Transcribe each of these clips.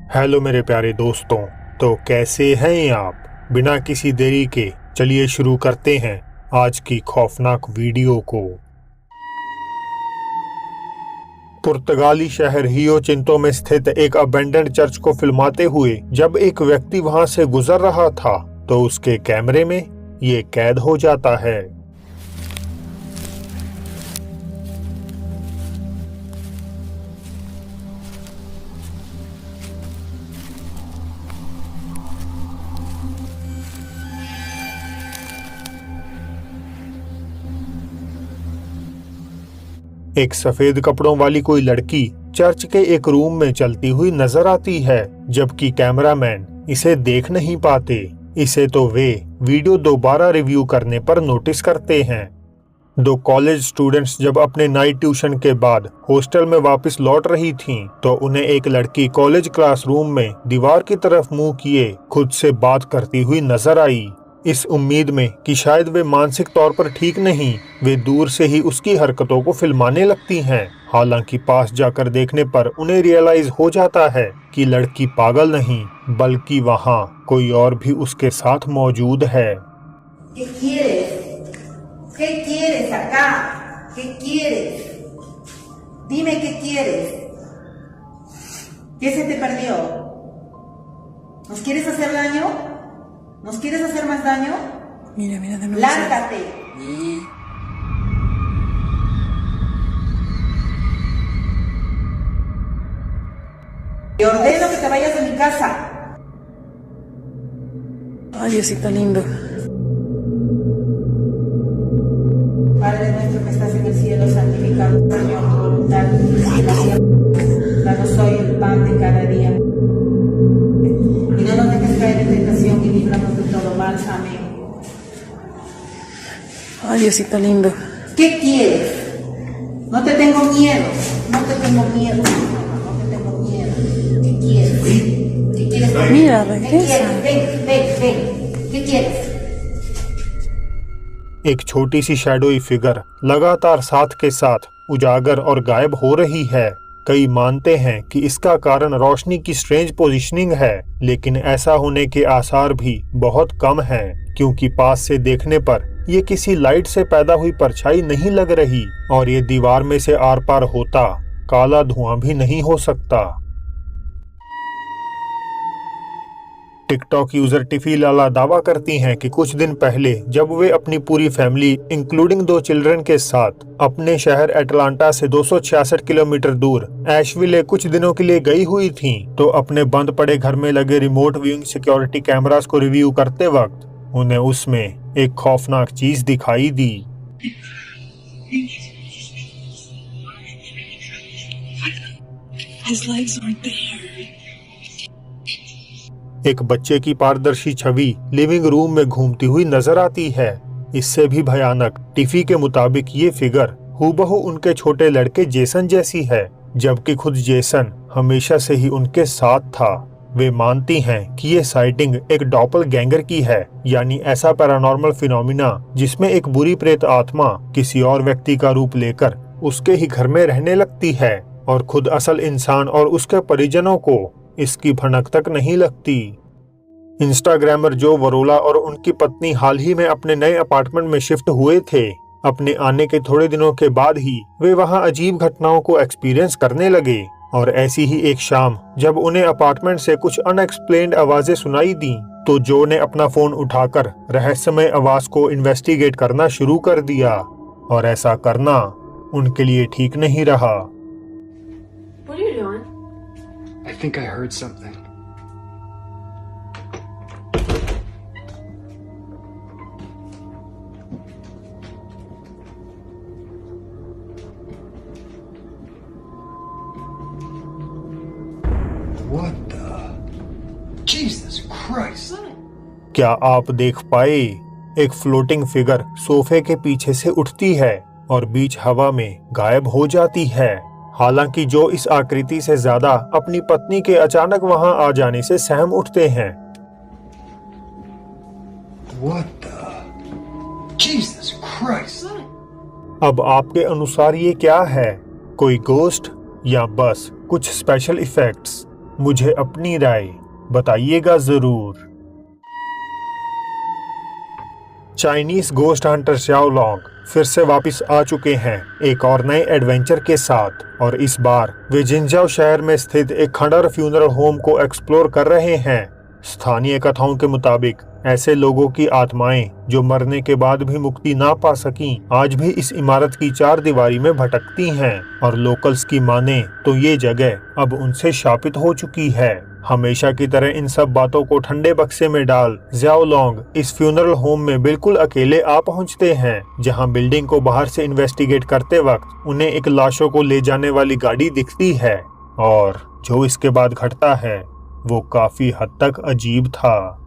Hello मेरे प्यारे दोस्तों। तो कैसे हैं आप? बिना किसी देरी के चलिए शुरू करते हैं आज की खौफनाक वीडियो को। पुर्तगाली शहर हियो चिंतो में स्थित एक अबेंडन्ड चर्च को फिल्माते हुए जब एक व्यक्ति वहां से गुजर रहा था तो उसके कैमरे में ये कैद हो जाता है। एक सफेद कपड़ों वाली कोई लड़की चर्च के एक रूम में चलती हुई नजर आती है, जबकि कैमरामैन इसे देख नहीं पाते। इसे तो वे वीडियो दोबारा रिव्यू करने पर नोटिस करते हैं। दो कॉलेज स्टूडेंट्स जब अपने नाइट ट्यूशन के बाद हॉस्टल में वापस लौट रही थीं, तो उन्हें एक लड़की कॉलेज क्लासरूम में दीवार की तरफ मुंह किए खुद से बात करती हुई नजर आई। इस उम्मीद में कि शायद वे मानसिक तौर पर ठीक नहीं, वे दूर से ही उसकी हरकतों को फिल्माने लगती हैं। हालांकि पास जाकर देखने पर उन्हें रियलाइज हो जाता है कि लड़की पागल नहीं, बल्कि वहां कोई और भी उसके साथ मौजूद है। ¿Qué quieres? ¿Qué quieres acá? ¿Qué quieres? Dime qué quieres. ¿Qué se te perdió? ¿Nos quieres hacer daño? ¿Nos quieres hacer más daño? Mira, de nuevo. Lárgate. Te ordeno que te vayas de mi casa. Ay, Diosito lindo. Padre nuestro que estás en el cielo, santificado Señor tu voluntad. Danos hoy el pan de cada día. Y no nos dejes caer en tentación y líbranos de todo mal. Amén. Ay, Diosito lindo. ¿Qué quieres? No te tengo miedo. No te tengo miedo. No te tengo miedo. ¿Qué quieres? ¿Qué quieres? Mira, ¿Qué regresa. quieres? Ven. ¿Qué quieres? एक छोटी सी shadowy figure लगातार साथ के साथ उजागर और गायब हो रही है। कई मानते हैं कि इसका कारण रोशनी की स्ट्रेंज पोजीशनिंग है, लेकिन ऐसा होने के आसार भी बहुत कम हैं, क्योंकि पास से देखने पर ये किसी लाइट से पैदा हुई परछाई नहीं लग रही और ये दीवार में से आर पार होता काला धुआं भी नहीं हो सकता। टिकटॉक यूजर टिफी लाला दावा करती हैं कि कुछ दिन पहले जब वे अपनी पूरी फैमिली इंक्लूडिंग 2 चिल्ड्रन के साथ अपने शहर एटलांटा से 266 किलोमीटर दूर एशविले कुछ दिनों के लिए गई हुई थीं, तो अपने बंद पड़े घर में लगे रिमोट व्यूइंग सिक्योरिटी कैमरास को रिव्यू करते वक्त उन्हें उसमें एक खौफनाक चीज दिखाई दी। His legs aren't there. एक बच्चे की पारदर्शी छवि लिविंग रूम में घूमती हुई नजर आती है। इससे भी भयानक टिफी के मुताबिक ये फिगर हूबहू उनके छोटे लड़के जेसन जैसी है, जबकि खुद जेसन हमेशा से ही उनके साथ था। वे मानती हैं कि ये साइटिंग एक डॉपलगैंगर की है, यानी ऐसा पैरानॉर्मल फिनोमिना जिसमें एक बुरी प्रेत आत्मा किसी और व्यक्ति का रूप लेकर उसके ही घर में रहने लगती है और खुद असल इंसान और उसके परिजनों को इसकी भनक तक नहीं लगती। इंस्टाग्रामर जो वरोला और उनकी पत्नी हाल ही में अपने नए अपार्टमेंट में शिफ्ट हुए थे। अपने आने के थोड़े दिनों के बाद ही वे वहां अजीब घटनाओं को एक्सपीरियंस करने लगे और ऐसी ही एक शाम जब उन्हें अपार्टमेंट से कुछ अनएक्सप्लेन्ड आवाजें सुनाई दी, तो जो ने अपना फोन उठाकर रहस्यमय आवाज को इन्वेस्टिगेट करना शुरू कर दिया और ऐसा करना उनके लिए ठीक नहीं रहा। What are you doing? I think I heard something. What the? Jesus Christ! क्या आप देख पाए? एक फ्लोटिंग फिगर सोफे के पीछे से उठती है और बीच हवा में गायब हो जाती है। हालांकि जो इस आकृति से ज्यादा अपनी पत्नी के अचानक वहां आ जाने से सहम उठते हैं। What the? Jesus Christ! अब आपके अनुसार ये क्या है? कोई गोस्ट या बस कुछ स्पेशल इफेक्ट्स? मुझे अपनी राय बताइएगा जरूर। चाइनीज गोस्ट हंटर श्याओ लॉन्ग फिर से वापस आ चुके हैं एक और नए एडवेंचर के साथ, और इस बार वे जिनजाओ शहर में स्थित एक खंडहर फ्यूनरल होम को एक्सप्लोर कर रहे हैं। स्थानीय कथाओं के मुताबिक ऐसे लोगों की आत्माएं जो मरने के बाद भी मुक्ति ना पा सकीं, आज भी इस इमारत की चार दीवारी में भटकती हैं, और लोकल्स की माने तो ये जगह अब उनसे शापित हो चुकी है। हमेशा की तरह इन सब बातों को ठंडे बक्से में डाल ज़्याओ लॉन्ग इस फ्यूनरल होम में बिल्कुल अकेले आ पहुंचते हैं, जहां बिल्डिंग को बाहर से इन्वेस्टिगेट करते वक्त उन्हें एक लाशों को ले जाने वाली गाड़ी दिखती है, और जो इसके बाद घटता है वो काफी हद तक अजीब था।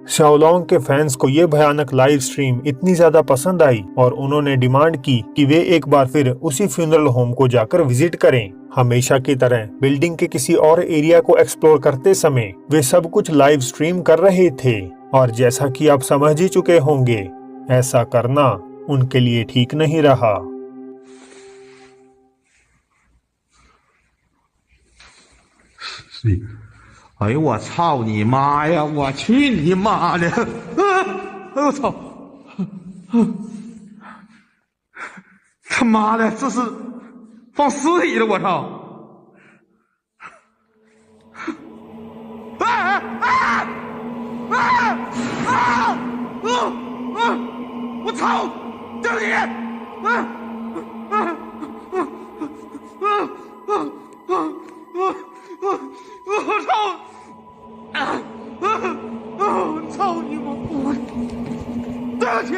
शाओलोंग के फैंस को ये भयानक लाइव स्ट्रीम इतनी ज्यादा पसंद आई और उन्होंने डिमांड की कि वे एक बार फिर उसी फ्यूनरल होम को जाकर विजिट करें। हमेशा की तरह बिल्डिंग के किसी और एरिया को एक्सप्लोर करते समय वे सब कुछ लाइव स्ट्रीम कर रहे थे, और जैसा कि आप समझ ही चुके होंगे, ऐसा करना उनके लिए ठीक नहीं रहा।哎呦我操你妈呀！我去你妈的！哎我操！他妈的，这是放尸体了！我操！我操！这里！我操！操你妈！对不起。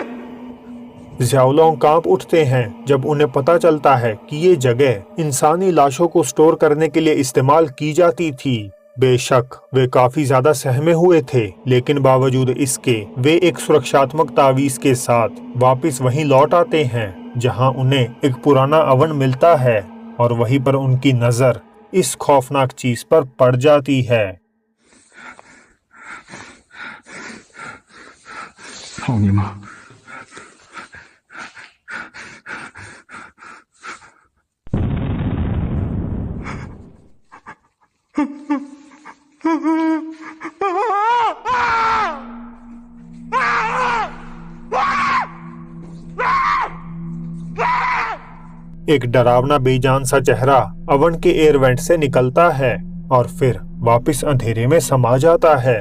ज़्याओलोंग कांप उठते हैं जब उन्हें पता चलता है कि ये जगह इंसानी लाशों को स्टोर करने के लिए इस्तेमाल की जाती थी। बेशक वे काफी ज्यादा सहमे हुए थे, लेकिन बावजूद इसके वे एक सुरक्षात्मक तावीज के साथ वापस वहीं लौट आते हैं जहां उन्हें एक पुराना अवन मिलता है, और वहीं पर उनकी नजर इस खौफनाक चीज पर पड़ जाती है। 操你妈！ एक डरावना बेजान सा चेहरा अवन के एयर वेंट से निकलता है और फिर वापस अंधेरे में समा जाता है।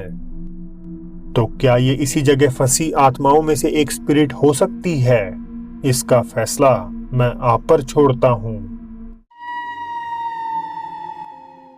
तो क्या ये इसी जगह फंसी आत्माओं में से एक स्पिरिट हो सकती है? इसका फैसला मैं आप पर छोड़ता हूँ।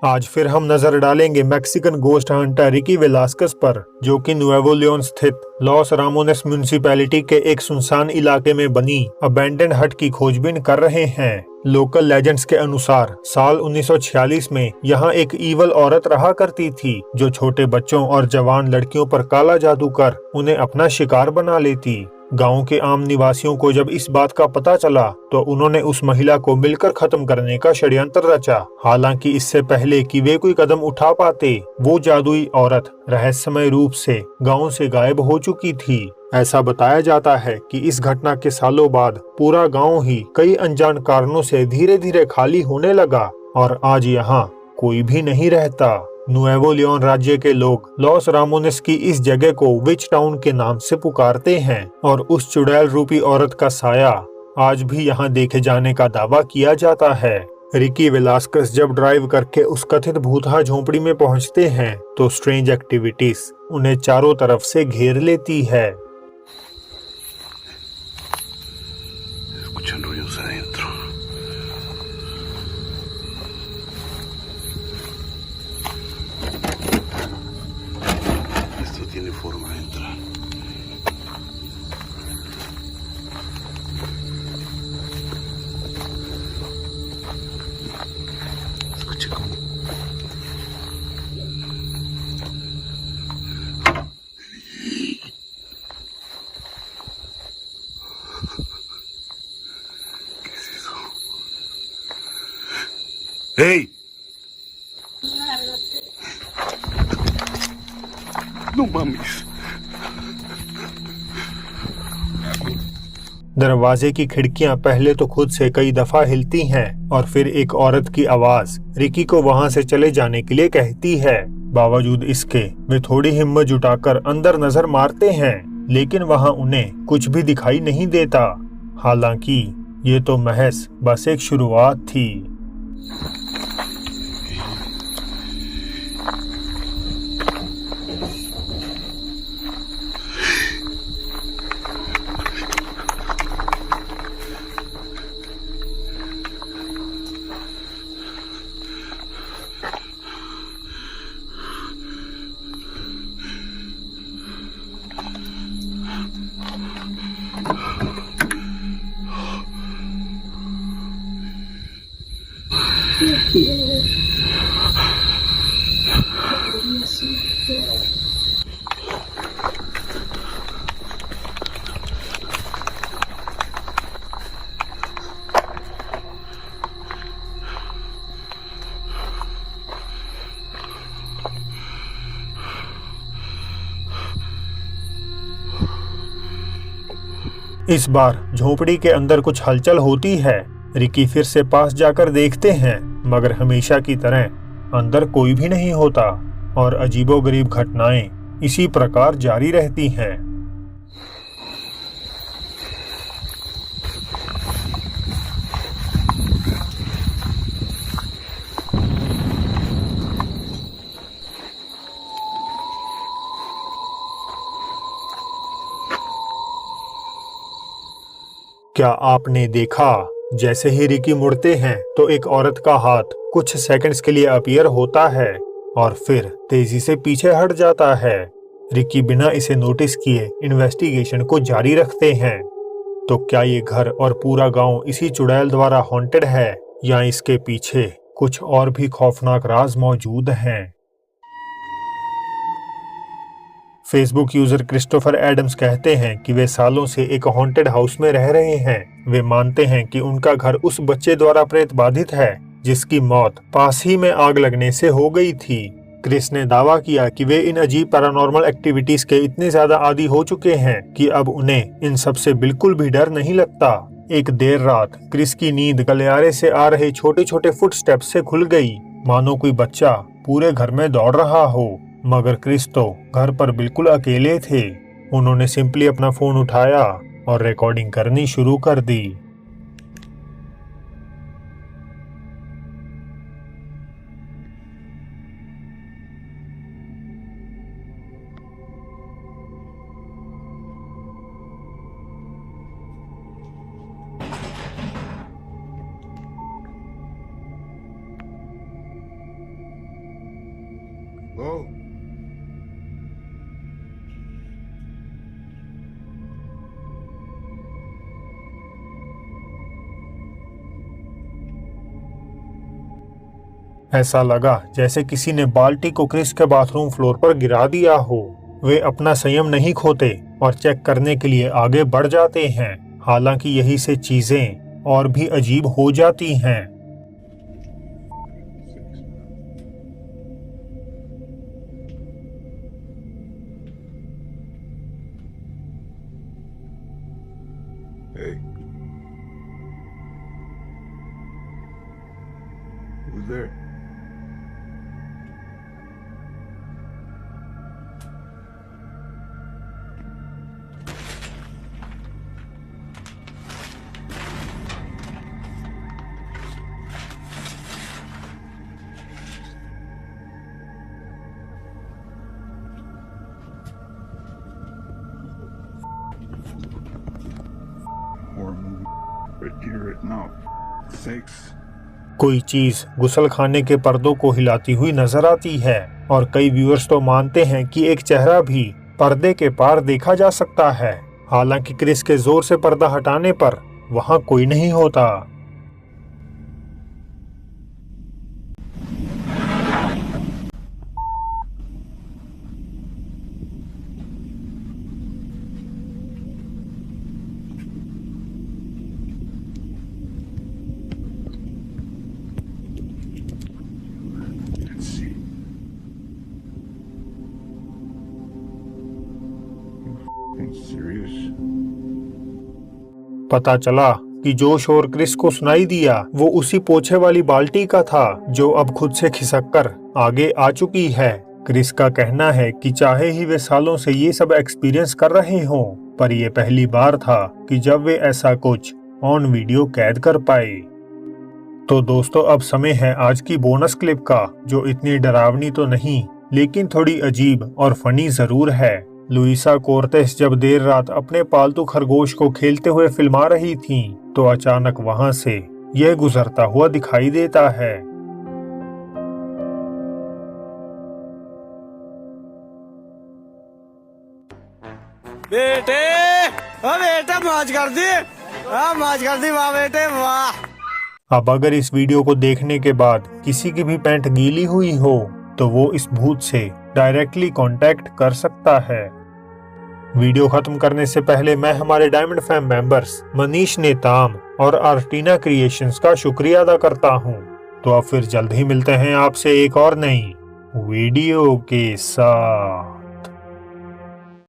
आज फिर हम नजर डालेंगे मैक्सिकन गोस्ट हंटर रिकी वेलास्कस पर, जो कि नुएवो लियोन स्थित लॉस रामोनेस म्युनिसिपैलिटी के एक सुनसान इलाके में बनी अबैंडन्ड हट की खोजबीन कर रहे हैं। लोकल लेजेंड्स के अनुसार साल 1946 में यहाँ एक ईवल औरत रहा करती थी, जो छोटे बच्चों और जवान लड़कियों पर काला जादू कर उन्हें अपना शिकार बना लेती। गांव के आम निवासियों को जब इस बात का पता चला तो उन्होंने उस महिला को मिलकर खत्म करने का षड्यंत्र रचा। हालांकि इससे पहले कि वे कोई कदम उठा पाते, वो जादुई औरत रहस्यमय रूप से गांव से गायब हो चुकी थी। ऐसा बताया जाता है कि इस घटना के सालों बाद पूरा गांव ही कई अनजान कारणों से धीरे धीरे खाली होने लगा और आज यहाँ कोई भी नहीं रहता। नुएवो लियोन राज्य के लोग लॉस रामोनेस की इस जगह को विच टाउन के नाम से पुकारते हैं और उस चुड़ैल रूपी औरत का साया आज भी यहाँ देखे जाने का दावा किया जाता है। रिकी वेलास्कस जब ड्राइव करके उस कथित भूतहा झोंपड़ी में पहुँचते हैं तो स्ट्रेंज एक्टिविटीज उन्हें चारों तरफ से घेर लेती है। Escuchan ruidos adentro. Esto tiene forma de entrar. Escuche cómo. Hey! No mames. दरवाजे की खिड़कियां पहले तो खुद से कई दफा हिलती हैं और फिर एक औरत की आवाज रिकी को वहां से चले जाने के लिए कहती है। बावजूद इसके वे थोड़ी हिम्मत जुटाकर अंदर नजर मारते हैं, लेकिन वहां उन्हें कुछ भी दिखाई नहीं देता। हालांकि ये तो महज बस एक शुरुआत थी। इस बार झोपड़ी के अंदर कुछ हलचल होती है। रिकी फिर से पास जाकर देखते हैं, मगर हमेशा की तरह अंदर कोई भी नहीं होता और अजीबोगरीब घटनाएं इसी प्रकार जारी रहती हैं। क्या आपने देखा, जैसे ही रिकी मुड़ते हैं तो एक औरत का हाथ कुछ सेकंड्स के लिए अपीयर होता है और फिर तेजी से पीछे हट जाता है। रिकी बिना इसे नोटिस किए इन्वेस्टिगेशन को जारी रखते हैं। तो क्या ये घर और पूरा गांव इसी चुड़ैल द्वारा हॉन्टेड है या इसके पीछे कुछ और भी खौफनाक राज मौजूद हैं? फेसबुक यूजर क्रिस्टोफर एडम्स कहते हैं कि वे सालों से एक हॉन्टेड हाउस में रह रहे हैं। वे मानते हैं कि उनका घर उस बच्चे द्वारा प्रेत बाधित है जिसकी मौत पास ही में आग लगने से हो गई थी। क्रिस ने दावा किया कि वे इन अजीब पैरानॉर्मल एक्टिविटीज के इतने ज्यादा आदी हो चुके हैं कि अब उन्हें इन सब से बिल्कुल भी डर नहीं लगता। एक देर रात क्रिस की नींद गलियारे से आ रहे छोटे छोटे फुटस्टेप्स से खुल गई, मानो कोई बच्चा पूरे घर में दौड़ रहा हो। मगर क्रिस तो घर पर बिल्कुल अकेले थे। उन्होंने सिंपली अपना फोन उठाया और रिकॉर्डिंग करनी शुरू कर दी। Whoa. ऐसा लगा जैसे किसी ने बाल्टी को क्रिस के बाथरूम फ्लोर पर गिरा दिया हो। वे अपना संयम नहीं खोते और चेक करने के लिए आगे बढ़ जाते हैं। हालांकि यही से चीजें और भी अजीब हो जाती हैं। Hey. Who's there? Horror movie. Right here, right now. Sakes. कोई चीज गुसलखाने के पर्दों को हिलाती हुई नजर आती है और कई व्यूअर्स तो मानते हैं कि एक चेहरा भी पर्दे के पार देखा जा सकता है। हालांकि क्रिस के जोर से पर्दा हटाने पर वहां कोई नहीं होता। fucking serious? पता चला कि जो शोर क्रिस को सुनाई दिया वो उसी पोछे वाली बाल्टी का था जो अब खुद से खिसक कर आगे आ चुकी है। क्रिस का कहना है कि चाहे ही वे सालों से ये सब एक्सपीरियंस कर रहे हों, पर यह पहली बार था कि जब वे ऐसा कुछ ऑन वीडियो कैद कर पाए। तो दोस्तों, अब समय है आज की बोनस क्लिप का, जो इतनी डरावनी तो नहीं लेकिन थोड़ी अजीब और फनी जरूर है। लुइसा कोर्टेस जब देर रात अपने पालतू खरगोश को खेलते हुए फिल्मा रही थीं, तो अचानक वहां से यह गुजरता हुआ दिखाई देता है। बेटे, ओ बेटा मौज कर दी, मौज कर दी, वाह बेटे वाह। अब अगर इस वीडियो को देखने के बाद किसी की भी पैंट गीली हुई हो तो वो इस भूत से डायरेक्टली कांटेक्ट कर सकता है। वीडियो खत्म करने से पहले मैं हमारे diamond fam members Manish Netam और आर्टिना क्रिएशंस का शुक्रिया अदा करता हूँ। तो अब फिर जल्द ही मिलते हैं आपसे एक और नई वीडियो के साथ।